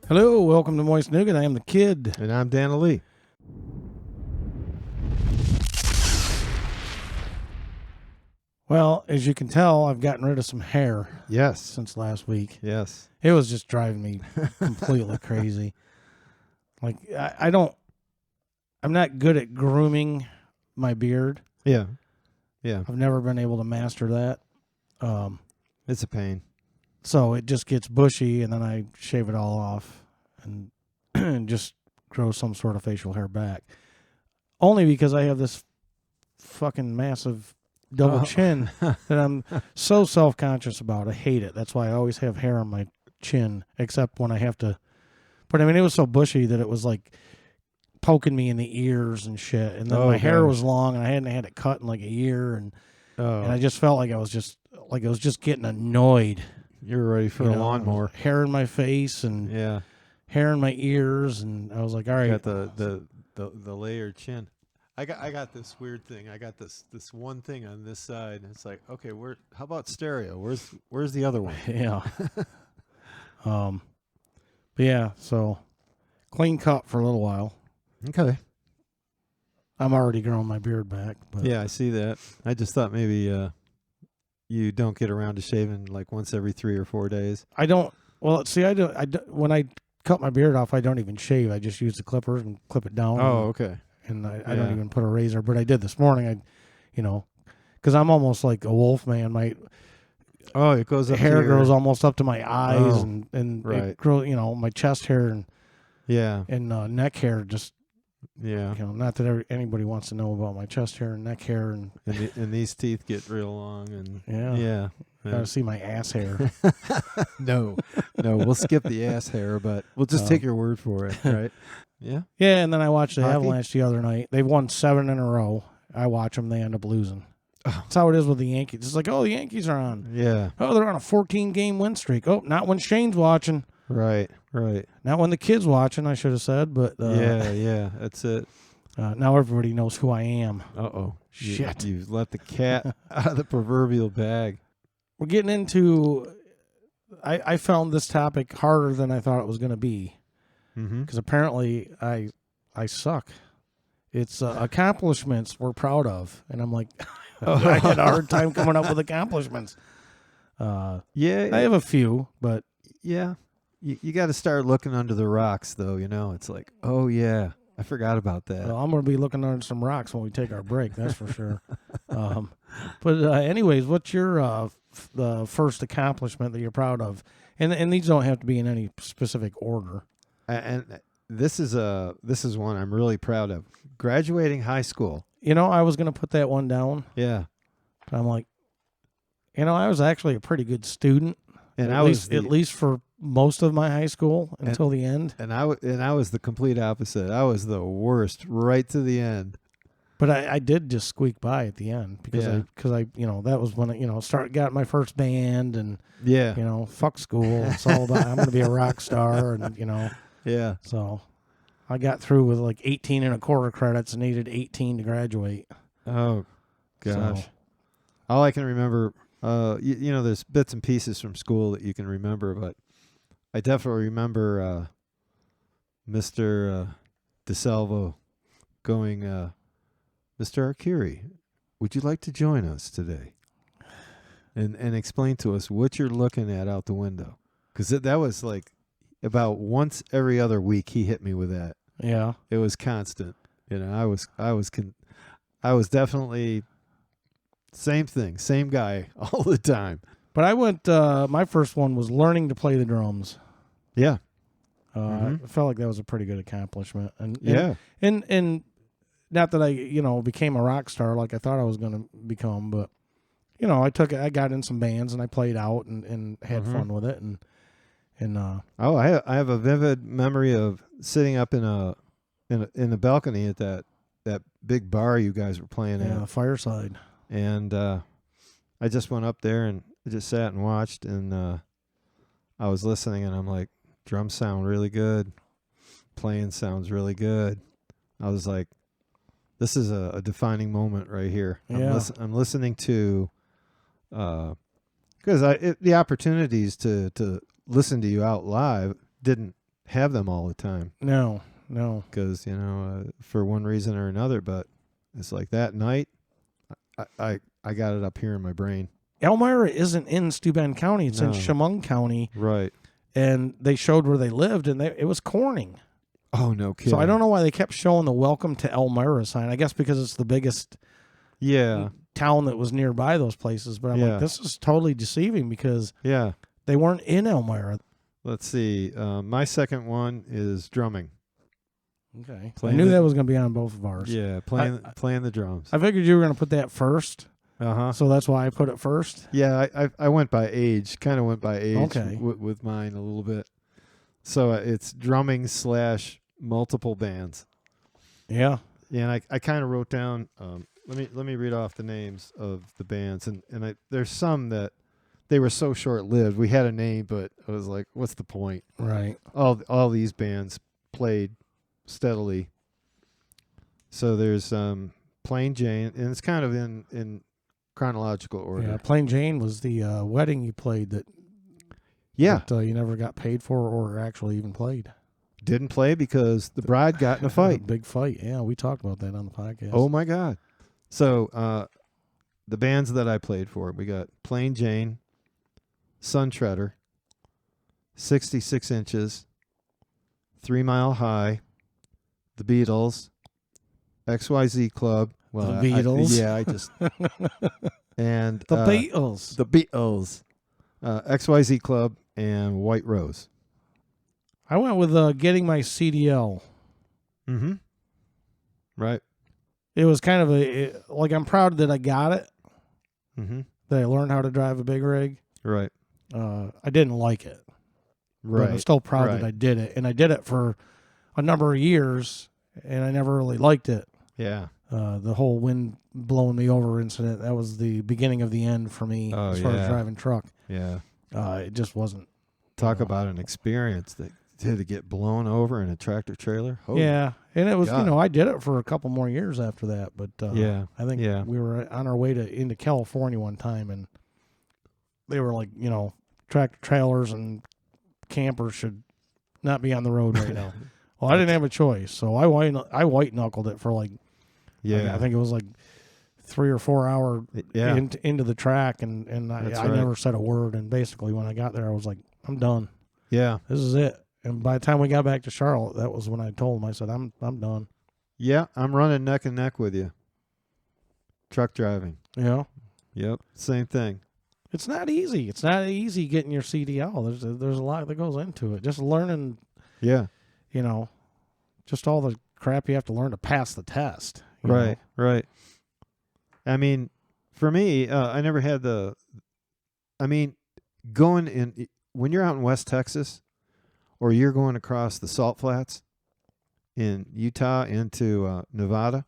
Hello, welcome to Moist Nougat. I am the kid. And I'm Dana Lee. Well, as you can tell, I've gotten rid of some hair Yes. since last week. Yes. It was just driving me completely crazy. Like, I'm not good at grooming my beard. Yeah. Yeah. I've never been able to master that. It's a pain. So it just gets bushy, and then I shave it all off and, and just grow some sort of facial hair back. Only because I have this fucking massive double chin that I'm so self-conscious about. I hate it. That's why I always have hair on my chin, except when I have to. But I mean, it was so bushy that it was like poking me in the ears and shit. And then my hair was long, and I hadn't had it cut in like a year, and I just felt like I was just getting annoyed. You're ready for a lawnmower. Hair in my face and hair in my ears, and I was like, all right. Got the layered chin. I got this weird thing. I got this one thing on this side, and it's like, okay, how about stereo? Where's the other one? Yeah. But yeah, so clean cut for a little while. Okay. I'm already growing my beard back. But yeah, I see that. I just thought maybe you don't get around to shaving like once every 3 or 4 days. I don't. Well, see, I don't. When I cut my beard off, I don't even shave. I just use the clippers and clip it down. Oh, okay. And I don't even put a razor. But I did this morning. Because I'm almost like a wolf man. It goes up. Hair grows almost up to my eyes, and right. it grows. My chest hair and neck hair just. Yeah. Not that anybody wants to know about my chest hair and neck hair and these teeth get real long and yeah. Gotta see my ass hair. No, we'll skip the ass hair, but we'll just take your word for it, right? Yeah. Yeah, and then I watched the Avalanche the other night. They've won 7 in a row. I watch them. They end up losing. That's how it is with the Yankees. It's like, oh, the Yankees are on. Yeah. Oh, they're on a 14-game win streak. Oh, not when Shane's watching. Right. Not when the kid's watching, I should have said. But yeah, that's it. Now everybody knows who I am. Uh-oh. Shit. You've let the cat out of the proverbial bag. We're getting into... I found this topic harder than I thought it was going to be. Because apparently I suck. It's accomplishments we're proud of. And I'm like, I had a hard time coming up with accomplishments. I have a few, but... Yeah. You got to start looking under the rocks, though. It's like, oh, yeah, I forgot about that. Well, I'm going to be looking under some rocks when we take our break, that's for sure. But anyways, what's your the first accomplishment that you're proud of? And these don't have to be in any specific order. And this is one I'm really proud of. Graduating high school. I was going to put that one down. Yeah. But I'm like, I was actually a pretty good student. And at least for most of my high school until the end. And I was the complete opposite. I was the worst right to the end. But I did just squeak by at the end because I that was when I got my first band and fuck school. It's all about I'm going to be a rock star and Yeah. So I got through with like 18 and a quarter credits and needed 18 to graduate. Oh gosh. So, all I can remember there's bits and pieces from school that you can remember, but I definitely remember Mr. DeSalvo going, Mr. Arcuri, would you like to join us today? And explain to us what you're looking at out the window. Because that was like about once every other week he hit me with that. Yeah. It was constant. I was definitely... Same thing, same guy all the time. But I went, my first one was learning to play the drums. Yeah. I felt like that was a pretty good accomplishment. And not that I, became a rock star like I thought I was going to become, but, I got in some bands and I played out and had fun with it. I have a vivid memory of sitting up in a balcony at that big bar you guys were playing at. Yeah, Fireside. And I just went up there and just sat and watched, and I was listening, and I'm like, drums sound really good. Playing sounds really good. I was like, this is a defining moment right here. Yeah. I'm listening to, because the opportunities to listen to you out live didn't have them all the time. No. Because for one reason or another. But it's like that night, I got it up here in my brain. Elmira isn't in Steuben County. It's in Chemung County. Right. And they showed where they lived, and it was Corning. Oh, no kidding. So I don't know why they kept showing the Welcome to Elmira sign. I guess because it's the biggest town that was nearby those places. But I'm like, this is totally deceiving because they weren't in Elmira. Let's see. My second one is drumming. Okay. I knew that was going to be on both of ours. Yeah, playing the drums. I figured you were going to put that first. Uh-huh. So that's why I put it first. Yeah, I went by age. Kind of went by age with mine a little bit. So it's drumming / multiple bands. Yeah. Yeah, and I kind of wrote down. Let me read off the names of the bands, and there's some that they were so short lived. We had a name, but I was like, what's the point? Right. All these bands played steadily. So there's Plain Jane, and it's kind of in chronological order. Yeah, Plain Jane was the wedding you played that you never got paid for or actually even played. Didn't play because the bride got in a fight. A big fight. Yeah, we talked about that on the podcast. Oh my God. So the bands that I played for, we got Plain Jane, Sun Treader, 66 Inches, 3 Mile High, The Beatles, XYZ Club. Well, the Beatles. I just and the Beatles. The Beatles. XYZ Club and White Rose. I went with getting my CDL. Mm-hmm. Right. It was kind of like I'm proud that I got it. Mm-hmm. That I learned how to drive a big rig. Right. I didn't like it. Right. But I'm still proud that I did it. And I did it for a number of years, and I never really liked it. Yeah. The whole wind blowing me over incident, that was the beginning of the end for me as far as driving truck. Yeah. It just wasn't. Talk about an experience that to get blown over in a tractor trailer. Oh, yeah. And it was, I did it for a couple more years after that. But I think we were on our way into California one time, and they were like, tractor trailers and campers should not be on the road right now. Well, I didn't have a choice, so I white knuckled it for like, I think it was like 3 or 4 hour into the track, and I never said a word. And basically, when I got there, I was like, I'm done. Yeah, this is it. And by the time we got back to Charlotte, that was when I told him. I said, I'm done. Yeah, I'm running neck and neck with you. Truck driving. Yeah. Yep. Same thing. It's not easy. It's not easy getting your CDL. There's a lot that goes into it. Just learning. Yeah. Just all the crap you have to learn to pass the test. Right. Right. I mean, for me, I never had going in when you're out in West Texas, or you're going across the Salt Flats in Utah into Nevada.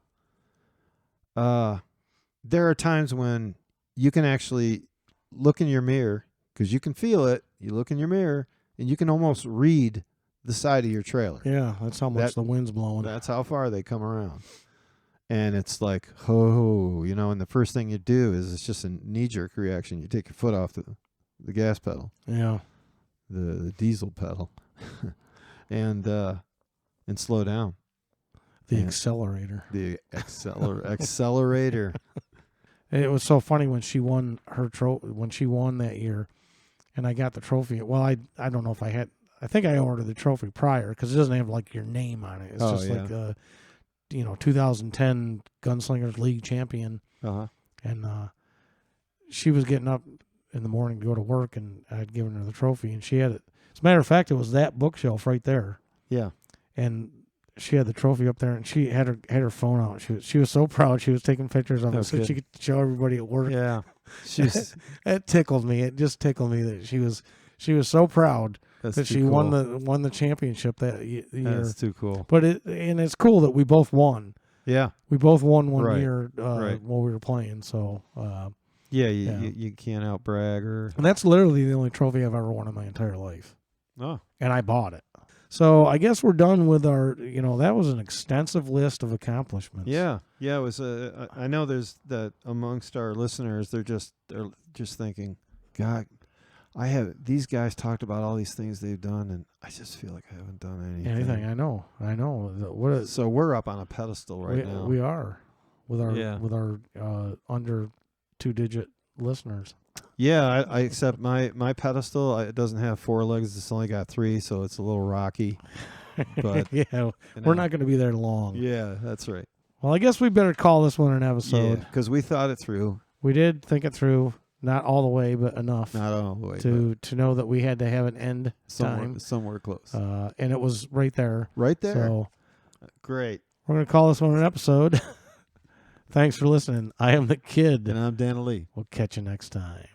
There are times when you can actually look in your mirror, because you can feel it. You look in your mirror, and you can almost read the side of your trailer. Yeah, that's how much the wind's blowing. That's how far they come around. And it's like, and the first thing you do is it's just a knee-jerk reaction. You take your foot off the gas pedal. Yeah. The diesel pedal. and slow down. The accelerator. The accelerator. It was so funny when she won when she won that year, and I got the trophy. Well, I don't know if I had. I think I ordered the trophy prior because it doesn't have like your name on it. It's just like 2010 Gunslingers League champion. Uh-huh. And she was getting up in the morning to go to work, and I'd given her the trophy, and she had it. As a matter of fact, it was that bookshelf right there. Yeah. And she had the trophy up there, and she had her phone out. She was so proud. She was taking pictures of it so she could show everybody at work. Yeah. It tickled me. It just tickled me that she was so proud that she won the championship that year. That's too cool. But it's cool that we both won. Yeah. We both won one year while we were playing. So you can't out brag or. And that's literally the only trophy I've ever won in my entire life. Oh. And I bought it. So I guess we're done with our, that was an extensive list of accomplishments. Yeah. Yeah. It was I know there's that amongst our listeners, they're just thinking, God, these guys talked about all these things they've done, and I just feel like I haven't done anything. I know. So we're up on a pedestal now. We are with our Yeah. under 2-digit listeners. Yeah, I accept my pedestal. It doesn't have 4 legs; it's only got 3, so it's a little rocky. But yeah, we're not going to be there long. Yeah, that's right. Well, I guess we better call this one an episode. Because we thought it through. We did think it through, not all the way, but enough. Not all the way. To know that we had to have an end time. Somewhere close. And it was right there. Right there. So great. We're going to call this one an episode. Thanks for listening. I am the Kid. And I'm Dan Lee. We'll catch you next time.